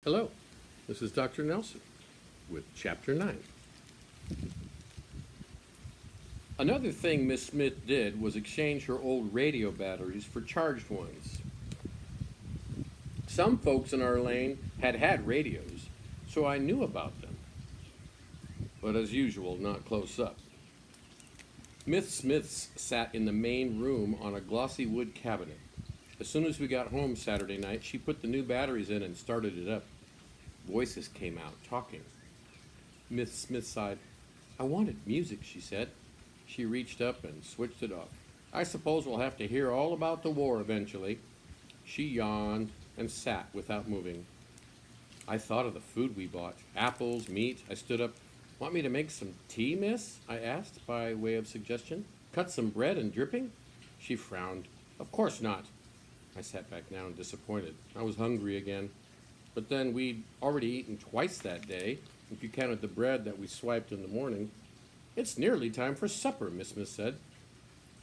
Hello, this is Dr. Nelson with Chapter 9. Another thing Miss Smith did was exchange her old radio batteries for charged ones. Some folks in our lane had radios, so I knew about them, but as usual, not close up. Miss Smith's sat in the main room on a glossy wood cabinet. As soon as we got home Saturday night, she put the new batteries in and started it up. Voices came out, talking. Miss Smith sighed. I wanted music, she said. She reached up and switched it off. I suppose we'll have to hear all about the war eventually. She yawned and sat without moving. I thought of the food we bought. Apples, meat. I stood up. Want me to make some tea, miss? I asked, by way of suggestion. Cut some bread and dripping? She frowned. Of course not. I sat back down, disappointed. I was hungry again. But then we'd already eaten twice that day, if you counted the bread that we swiped in the morning. It's nearly time for supper, Miss Smith said.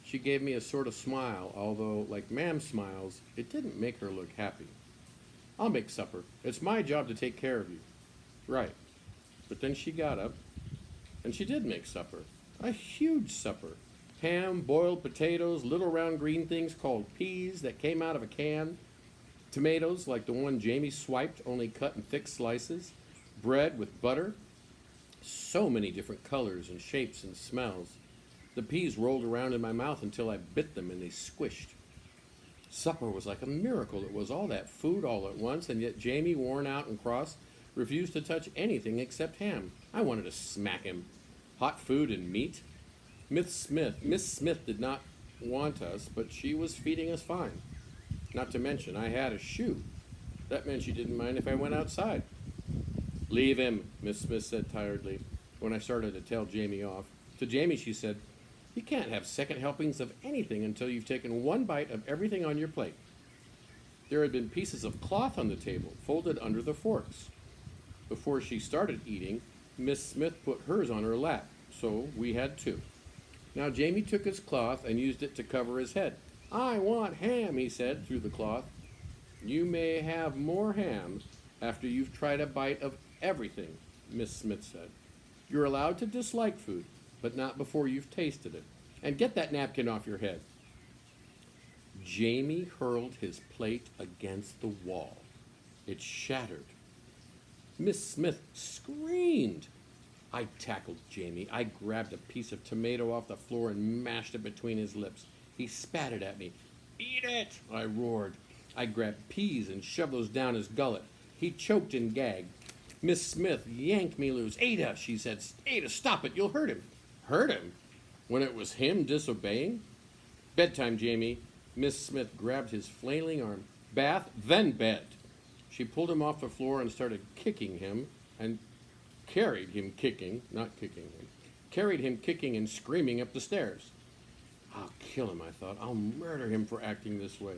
She gave me a sort of smile, although, like Ma'am smiles, it didn't make her look happy. I'll make supper. It's my job to take care of you. Right. But then she got up, and she did make supper. A huge supper. Ham, boiled potatoes, little round green things called peas that came out of a can, tomatoes like the one Jamie swiped, only cut in thick slices, bread with butter, so many different colors and shapes and smells. The peas rolled around in my mouth until I bit them and they squished. Supper was like a miracle. It was all that food all at once, and yet Jamie, worn out and cross, refused to touch anything except ham. I wanted to smack him. Hot food and meat. Miss Smith did not want us, but she was feeding us fine. Not to mention, I had a shoe. That meant she didn't mind if I went outside. Leave him, Miss Smith said tiredly, when I started to tell Jamie off. To Jamie, she said, you can't have second helpings of anything until you've taken one bite of everything on your plate. There had been pieces of cloth on the table, folded under the forks. Before she started eating, Miss Smith put hers on her lap, so we had two. Now Jamie took his cloth and used it to cover his head. I want ham, he said through the cloth. You may have more ham after you've tried a bite of everything, Miss Smith said. You're allowed to dislike food, but not before you've tasted it. And get that napkin off your head. Jamie hurled his plate against the wall. It shattered. Miss Smith screamed. I tackled Jamie. I grabbed a piece of tomato off the floor and mashed it between his lips. He spat it at me. Eat it, I roared. I grabbed peas and shoved those down his gullet. He choked and gagged. Miss Smith yanked me loose. Ada, she said, Ada, stop it, you'll hurt him. Hurt him? When it was him disobeying? Bedtime, Jamie. Miss Smith grabbed his flailing arm. Bath, then bed. She pulled him off the floor and started kicking him and carried him kicking, not kicking him, carried him kicking and screaming up the stairs. I'll kill him, I thought. I'll murder him for acting this way.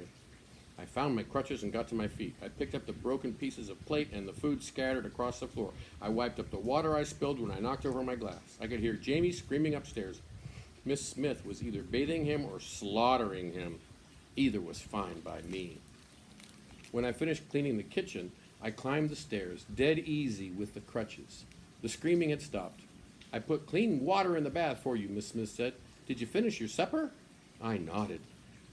I found my crutches and got to my feet. I picked up the broken pieces of plate and the food scattered across the floor. I wiped up the water I spilled when I knocked over my glass. I could hear Jamie screaming upstairs. Miss Smith was either bathing him or slaughtering him. Either was fine by me. When I finished cleaning the kitchen, I climbed the stairs, dead easy with the crutches. The screaming had stopped. I put clean water in the bath for you, Miss Smith said. Did you finish your supper? I nodded.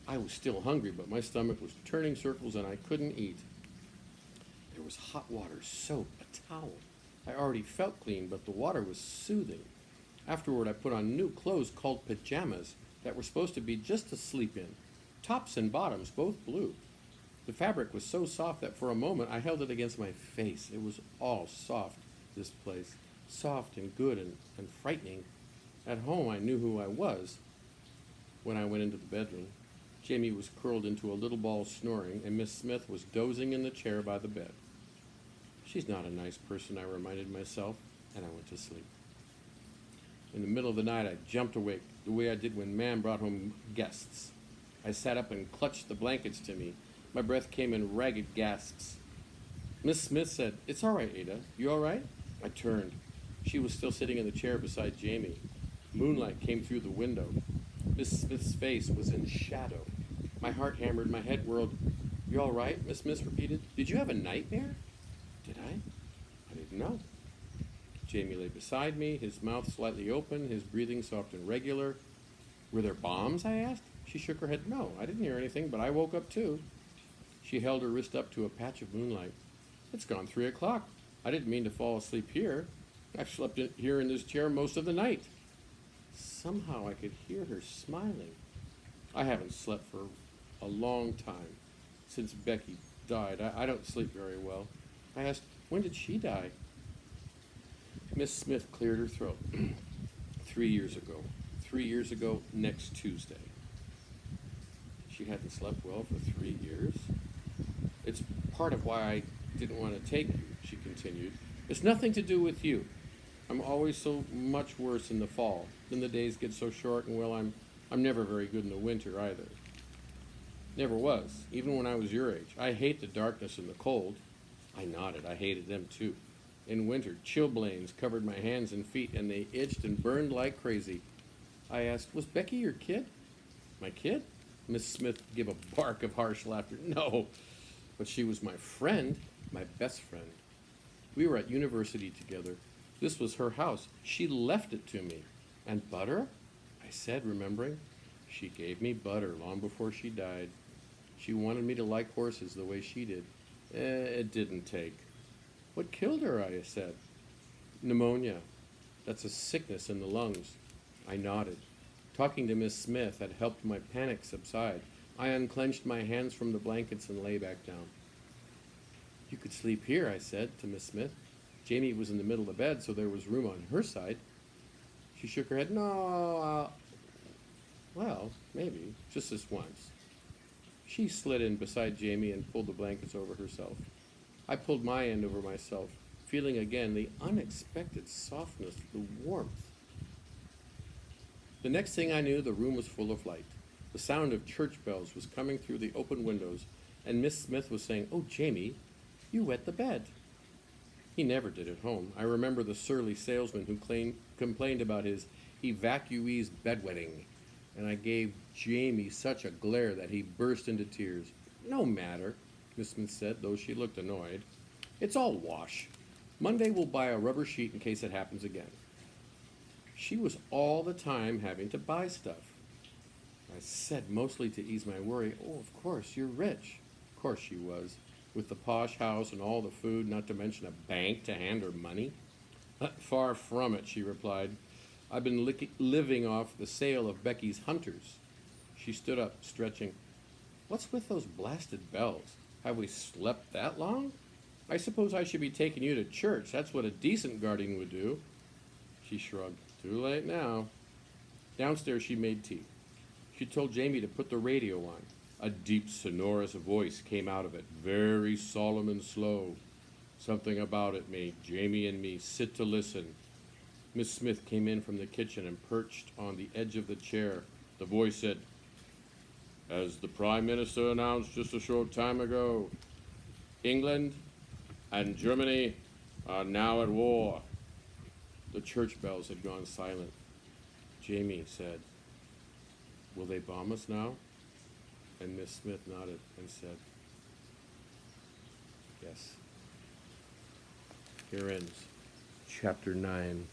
I was still hungry, but my stomach was turning circles and I couldn't eat. There was hot water, soap, a towel. I already felt clean, but the water was soothing. Afterward, I put on new clothes called pajamas that were supposed to be just to sleep in. Tops and bottoms, both blue. The fabric was so soft that for a moment I held it against my face. It was all soft, this place. Soft and good and frightening. At home, I knew who I was. When I went into the bedroom, Jamie was curled into a little ball snoring, and Miss Smith was dozing in the chair by the bed. She's not a nice person, I reminded myself, and I went to sleep. In the middle of the night, I jumped awake, the way I did when Ma'am brought home guests. I sat up and clutched the blankets to me. My breath came in ragged gasps. Miss Smith said, It's all right, Ada. You all right? I turned. She was still sitting in the chair beside Jamie. Moonlight came through the window. Miss Smith's face was in shadow. My heart hammered, my head whirled. You all right? Miss Smith repeated. Did you have a nightmare? Did No. Jamie lay beside me, his mouth slightly open, his breathing soft and regular. Were there bombs? I asked. She shook her head. No, I didn't hear anything, but I woke up too. She held her wrist up to a patch of moonlight. It's gone 3 o'clock. I didn't mean to fall asleep here. I've slept here in this chair most of the night. Somehow I could hear her smiling. I haven't slept for a long time, since Becky died. I don't sleep very well. I asked, when did she die? Miss Smith cleared her throat. 3 years ago. 3 years ago next Tuesday. She hadn't slept well for 3 years. It's part of why I didn't want to take you, she continued. It's nothing to do with you. I'm always so much worse in the fall. Then the days get so short, and well, I'm never very good in the winter either. Never was, even when I was your age. I hate the darkness and the cold. I nodded. I hated them too. In winter, chilblains covered my hands and feet, and they itched and burned like crazy. I asked, was Becky your kid? My kid? Miss Smith gave a bark of harsh laughter. No, but she was my friend, my best friend. We were at university together. This was her house. She left it to me. And butter? I said, remembering. She gave me butter long before she died. She wanted me to like horses the way she did. It didn't take. What killed her? I said. Pneumonia. That's a sickness in the lungs. I nodded. Talking to Miss Smith had helped my panic subside. I unclenched my hands from the blankets and lay back down. You could sleep here, I said to Miss Smith. Jamie was in the middle of the bed, so there was room on her side. She shook her head. No, well, maybe, just this once. She slid in beside Jamie and pulled the blankets over herself. I pulled my end over myself, feeling again the unexpected softness, the warmth. The next thing I knew, the room was full of light. The sound of church bells was coming through the open windows, and Miss Smith was saying, "Oh, Jamie, you wet the bed." He never did at home. I remember the surly salesman who complained about his evacuee's bedwetting, and I gave Jamie such a glare that he burst into tears. No matter, Miss Smith said, though she looked annoyed. It's all wash. Monday we'll buy a rubber sheet in case it happens again. She was all the time having to buy stuff. I said, mostly to ease my worry, "Oh, of course, you're rich." Of course she was, with the posh house and all the food, not to mention a bank to hand her money. Far from it, she replied. I've been living off the sale of Becky's hunters. She stood up, stretching. What's with those blasted bells? Have we slept that long? I suppose I should be taking you to church. That's what a decent guardian would do. She shrugged. Too late now. Downstairs she made tea. She told Jamie to put the radio on. A deep, sonorous voice came out of it, very solemn and slow. Something about it made Jamie and me sit to listen. Miss Smith came in from the kitchen and perched on the edge of the chair. The voice said, "As the Prime Minister announced just a short time ago, England and Germany are now at war." The church bells had gone silent. Jamie said, "Will they bomb us now?" And Miss Smith nodded and said, "Yes." Here ends Chapter 9.